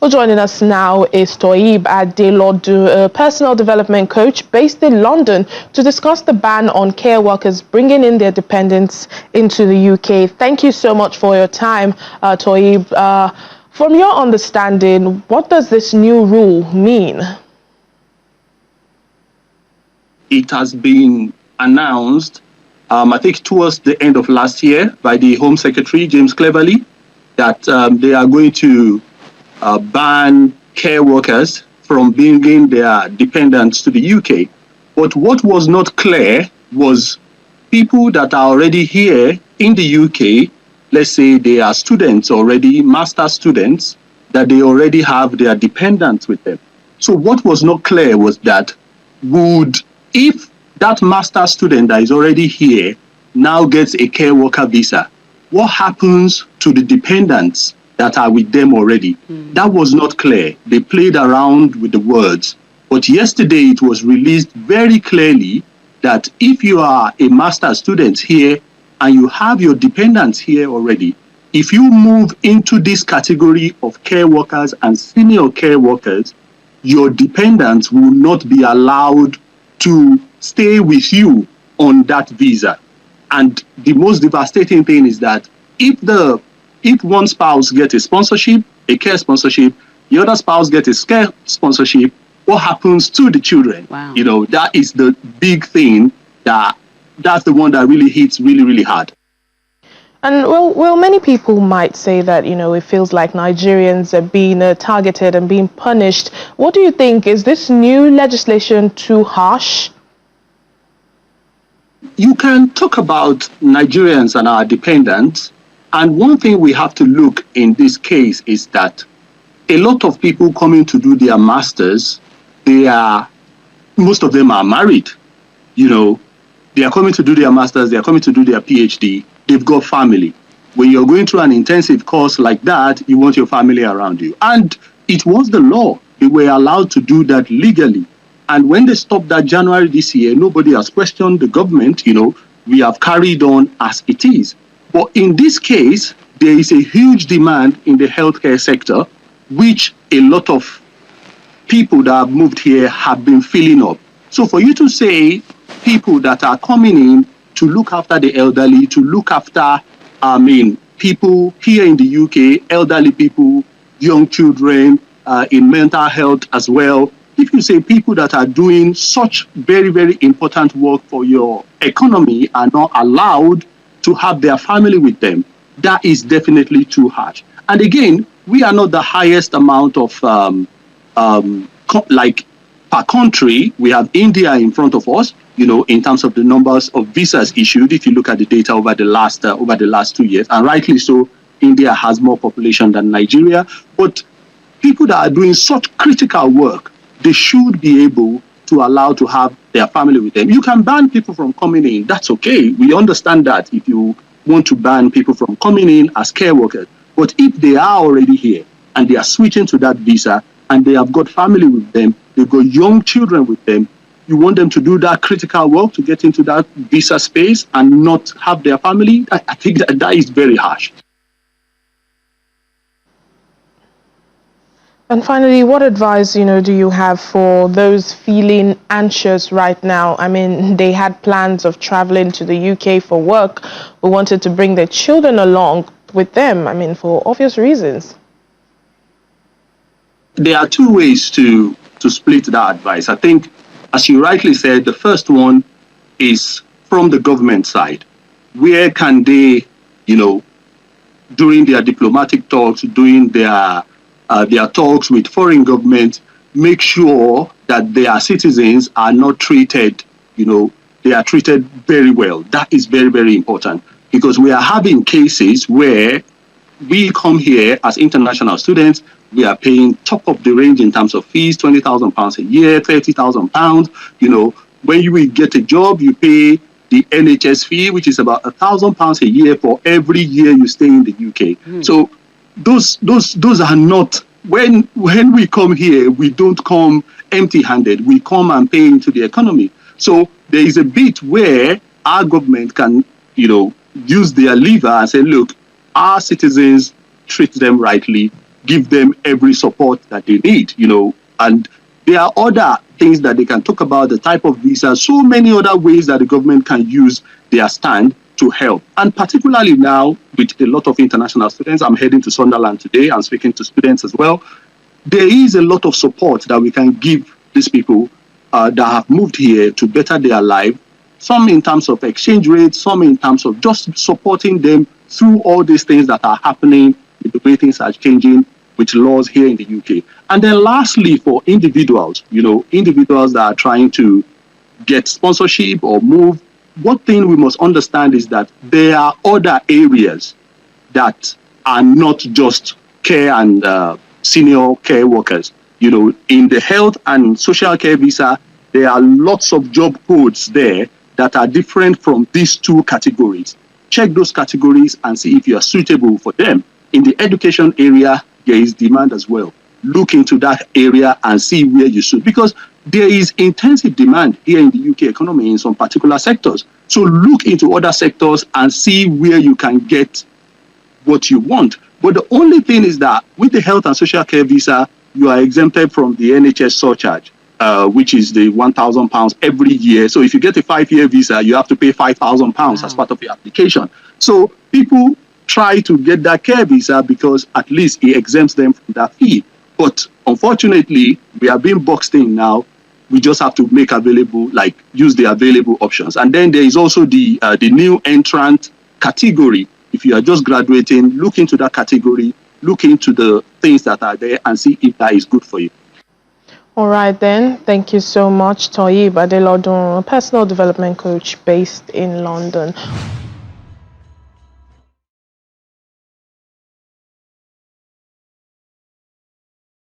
Well, joining us now is Toib Adelodun, a personal development coach based in London, to discuss the ban on care workers bringing in their dependents into the UK. Thank you so much for your time, Toib. From your understanding, what does this new rule mean? It has been announced, I think towards the end of last year, by the Home Secretary, James Cleverly, that they are going to ban care workers from bringing their dependents to the UK. But what was not clear was people that are already here in the UK, let's say they are students already, master students, that they already have their dependents with them. So what was not clear was that if that master student that is already here now gets a care worker visa, what happens to the dependents that are with them already? That was not clear. They played around with the words. But yesterday it was released very clearly that if you are a master student here and you have your dependents here already, if you move into this category of care workers and senior care workers, your dependents will not be allowed to stay with you on that visa. And the most devastating thing is that if one spouse gets a sponsorship, a care sponsorship, the other spouse gets a care sponsorship, what happens to the children? Wow. You know, that is the big thing that's the one that really hits really, really hard. And well, many people might say that, it feels like Nigerians are being targeted and being punished. What do you think? Is this new legislation too harsh? You can talk about Nigerians and our dependents. And one thing we have to look in this case is that a lot of people coming to do their masters, most of them are married. They are coming to do their masters, they are coming to do their PhD, they've got family. When you're going through an intensive course like that, you want your family around you. And it was the law. They were allowed to do that legally. And when they stopped that January this year, nobody has questioned the government. We have carried on as it is. But in this case, there is a huge demand in the healthcare sector, which a lot of people that have moved here have been filling up. So for you to say people that are coming in to look after the elderly, to look after, people here in the UK, elderly people, young children, in mental health as well. If you say people that are doing such very, very important work for your economy are not allowed to have their family with them, that is definitely too harsh. And again, we are not the highest amount of, per country. We have India in front of us, in terms of the numbers of visas issued. If you look at the data over the last 2 years, and rightly so, India has more population than Nigeria. But people that are doing such critical work, they should be able to allow to have their family with them. You can ban people from coming in. That's okay. We understand that if you want to ban people from coming in as care workers. But if they are already here and they are switching to that visa and they have got family with them, they've got young children with them, you want them to do that critical work to get into that visa space and not have their family? I think that is very harsh. And finally, what advice, do you have for those feeling anxious right now? I mean, they had plans of traveling to the UK for work, but wanted to bring their children along with them, for obvious reasons. There are two ways to split that advice. I think, as you rightly said, the first one is from the government side. Where can they, during their diplomatic talks, doing their talks with foreign governments, make sure that their citizens are not treated, they are treated very well. That is very, very important, because we are having cases where we come here as international students, we are paying top of the range in terms of fees, £20,000 a year, £30,000. When you will get a job, you pay the NHS fee, which is about £1,000 a year for every year you stay in the UK. So those are not, when we come here, we don't come empty-handed. We come and pay into the economy. So there is a bit where our government can, use their lever and say, look, our citizens, treat them rightly. give them every support that they need, and there are other things that they can talk about, the type of visa, so many other ways that the government can use their stand to help. And particularly now, with a lot of international students, I'm heading to Sunderland today and speaking to students as well, there is a lot of support that we can give these people that have moved here to better their life, some in terms of exchange rates, some in terms of just supporting them through all these things that are happening, the way things are changing with laws here in the UK. And then lastly, for individuals, individuals that are trying to get sponsorship or move, one thing we must understand is that there are other areas that are not just care and senior care workers. In the health and social care visa, there are lots of job codes there that are different from these two categories. Check those categories and see if you are suitable for them. In the education area, there is demand as well. Look into that area and see where you should, because there is intensive demand here in the UK economy in some particular sectors. So look into other sectors and see where you can get what you want. But the only thing is that with the health and social care visa, you are exempted from the NHS surcharge, which is the £1,000 every year. So if you get a 5-year visa, you have to pay £5,000 as part of your application. So people try to get that care visa because at least it exempts them from that fee. But unfortunately, we are being boxed in now. We just have to make available, use the available options. And then there is also the new entrant category. If you are just graduating, look into that category, look into the things that are there and see if that is good for you. All right, then. Thank you so much, Toyib Adelodun, a personal development coach based in London.